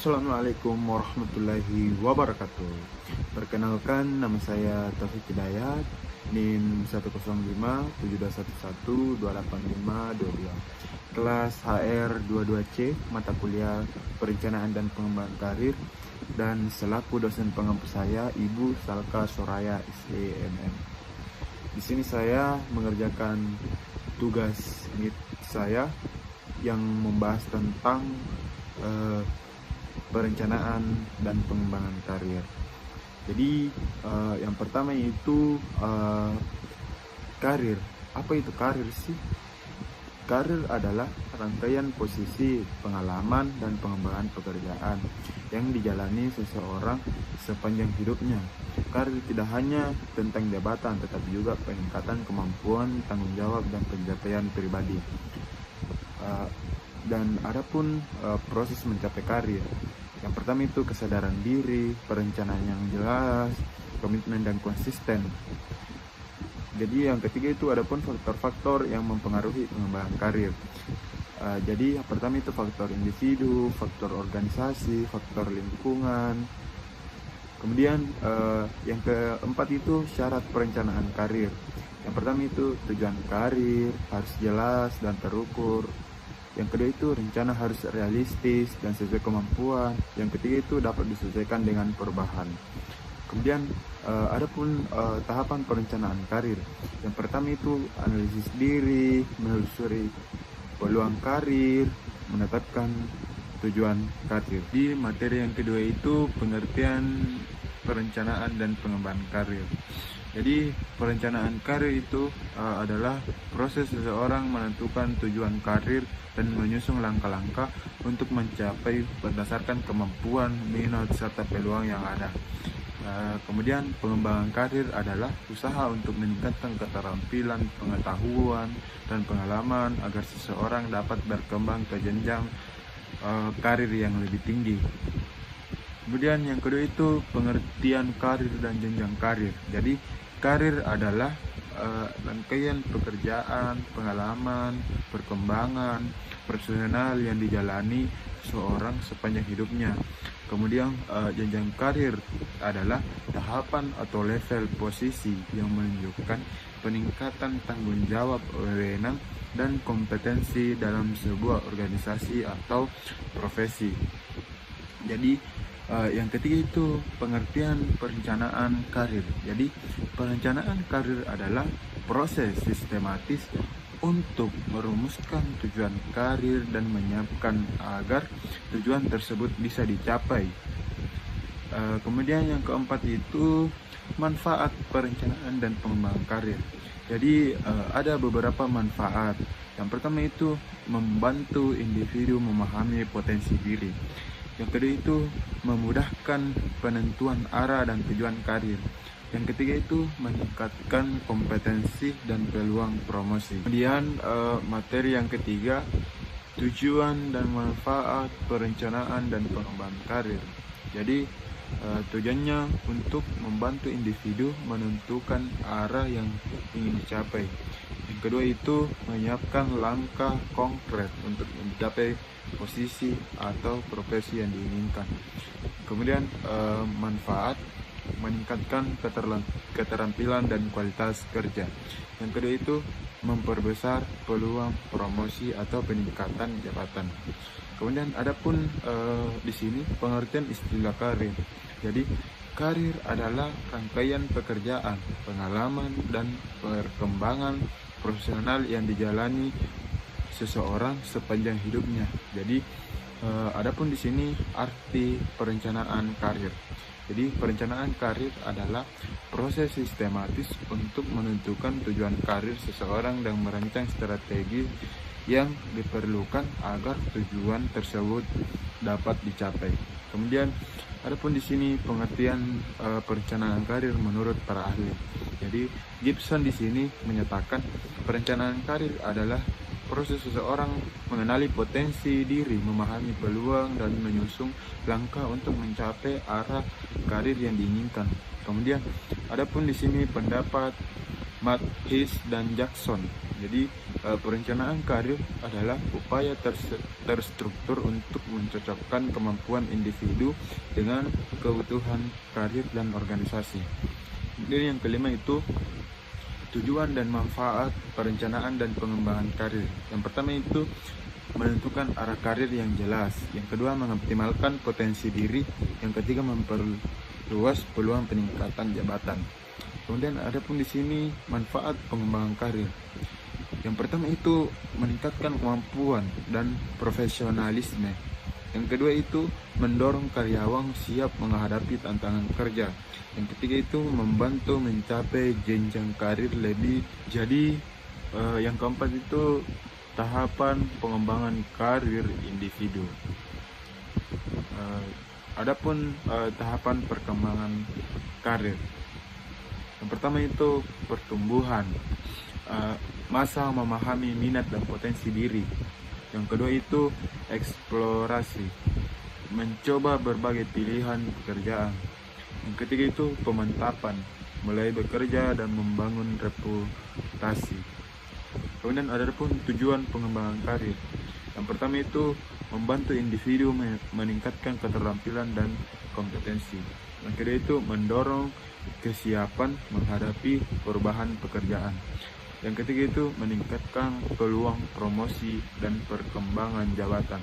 Assalamualaikum warahmatullahi wabarakatuh. Perkenalkan, nama saya Taufik Hidayat, NIM 10572112852, kelas HR 22C, mata kuliah Perencanaan dan Pengembangan Karir, dan selaku dosen pengampu saya Ibu Salka Soraya SEMM. Di sini saya mengerjakan tugas NIT saya yang membahas tentang perencanaan dan pengembangan karir. Jadi yang pertama itu karir. Apa itu karir sih? Karir adalah rangkaian posisi, pengalaman, dan pengembangan pekerjaan yang dijalani seseorang sepanjang hidupnya. Karir tidak hanya tentang jabatan, tetapi juga peningkatan kemampuan, tanggung jawab, dan pencapaian pribadi. Dan adapun proses mencapai karir, yang pertama itu kesadaran diri, perencanaan yang jelas, komitmen dan konsisten. Jadi yang ketiga itu adapun faktor-faktor yang mempengaruhi pengembangan karir. Jadi yang pertama itu faktor individu, faktor organisasi, faktor lingkungan. Kemudian yang keempat itu syarat perencanaan karir. Yang pertama itu tujuan karir harus jelas dan terukur. Yang kedua itu rencana harus realistis dan sesuai kemampuan. Yang ketiga itu dapat disesuaikan dengan perubahan. Kemudian adapun tahapan perencanaan karir. Yang pertama itu analisis diri, menelusuri peluang karir, menetapkan tujuan karir. Di materi yang kedua itu pengertian perencanaan dan pengembangan karir. Jadi perencanaan karir itu adalah proses seseorang menentukan tujuan karir dan menyusun langkah-langkah untuk mencapai berdasarkan kemampuan, minat, serta peluang yang ada. Kemudian pengembangan karir adalah usaha untuk meningkatkan keterampilan, pengetahuan, dan pengalaman agar seseorang dapat berkembang ke jenjang karir yang lebih tinggi. Kemudian yang kedua itu pengertian karir dan jenjang karir. Jadi karir adalah rangkaian pekerjaan, pengalaman, perkembangan personal yang dijalani seorang sepanjang hidupnya. Kemudian jenjang karir adalah tahapan atau level posisi yang menunjukkan peningkatan tanggung jawab, wewenang, dan kompetensi dalam sebuah organisasi atau profesi. Jadi yang ketiga itu pengertian perencanaan karir. Jadi perencanaan karir adalah proses sistematis untuk merumuskan tujuan karir dan menyiapkan agar tujuan tersebut bisa dicapai. Kemudian yang keempat itu manfaat perencanaan dan pengembangan karir. Jadi ada beberapa manfaat. Yang pertama itu membantu individu memahami potensi diri. Yang kedua itu memudahkan penentuan arah dan tujuan karir. Yang ketiga itu meningkatkan kompetensi dan peluang promosi. Kemudian materi yang ketiga, tujuan dan manfaat perencanaan dan pengembangan karir. Jadi tujuannya untuk membantu individu menentukan arah yang ingin dicapai. Yang kedua itu menyiapkan langkah konkret untuk mencapai posisi atau profesi yang diinginkan. Kemudian manfaat meningkatkan keterampilan dan kualitas kerja. Yang kedua itu memperbesar peluang promosi atau peningkatan jabatan. Kemudian adapun di sini pengertian istilah karir. Jadi karir adalah rangkaian pekerjaan, pengalaman, dan perkembangan profesional yang dijalani seseorang sepanjang hidupnya. Jadi adapun di sini arti perencanaan karir. Jadi perencanaan karir adalah proses sistematis untuk menentukan tujuan karir seseorang dan merancang strategi yang diperlukan agar tujuan tersebut dapat dicapai. Kemudian adapun di sini pengertian perencanaan karir menurut para ahli. Jadi Gibson di sini menyatakan perencanaan karir adalah proses seseorang mengenali potensi diri, memahami peluang, dan menyusun langkah untuk mencapai arah karir yang diinginkan. Kemudian, adapun di sini pendapat Matt, Hayes, dan Jackson. Jadi perencanaan karir adalah upaya terstruktur untuk mencocokkan kemampuan individu dengan kebutuhan karir dan organisasi. Kemudian yang kelima itu tujuan dan manfaat perencanaan dan pengembangan karir. Yang pertama itu menentukan arah karir yang jelas. Yang kedua, mengoptimalkan potensi diri. Yang ketiga, memperluas peluang peningkatan jabatan. Kemudian ada pun di sini manfaat pengembangan karir. Yang pertama itu meningkatkan kemampuan dan profesionalisme. Yang kedua itu mendorong karyawan siap menghadapi tantangan kerja. Yang ketiga itu membantu mencapai jenjang karir lebih. Jadi yang keempat itu tahapan pengembangan karir individu. Adapun tahapan perkembangan karir. Yang pertama itu pertumbuhan, masa memahami minat dan potensi diri. Yang kedua itu eksplorasi, mencoba berbagai pilihan pekerjaan. Yang ketiga itu pemantapan, mulai bekerja dan membangun reputasi. Kemudian ada pun tujuan pengembangan karir. Yang pertama itu membantu individu meningkatkan keterampilan dan kompetensi. Yang kedua itu mendorong kesiapan menghadapi perubahan pekerjaan. Yang ketiga itu meningkatkan peluang promosi dan perkembangan jabatan.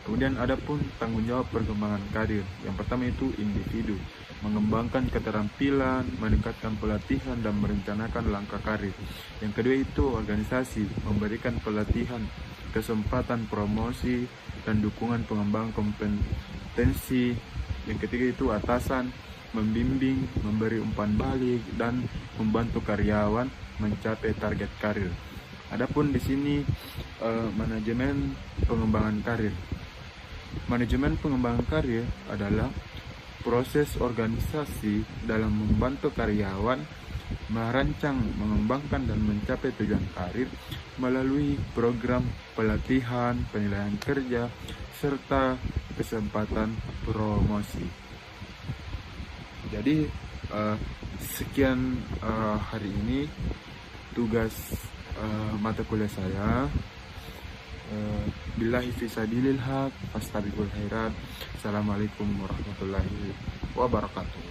Kemudian ada pun tanggung jawab perkembangan karir. Yang pertama itu individu, mengembangkan keterampilan, meningkatkan pelatihan dan merencanakan langkah karir. Yang kedua itu organisasi, memberikan pelatihan, kesempatan promosi dan dukungan pengembangan kompetensi. Yang ketiga itu atasan, membimbing, memberi umpan balik dan membantu karyawan mencapai target karir. Adapun di sini manajemen pengembangan karir. Manajemen pengembangan karir adalah proses organisasi dalam membantu karyawan merancang, mengembangkan dan mencapai tujuan karir melalui program pelatihan, penilaian kerja, serta kesempatan promosi. Jadi sekian hari ini tugas mata kuliah saya. Billahi fisabilil haq, fastabiqul khairat. Assalamualaikum warahmatullahi wabarakatuh.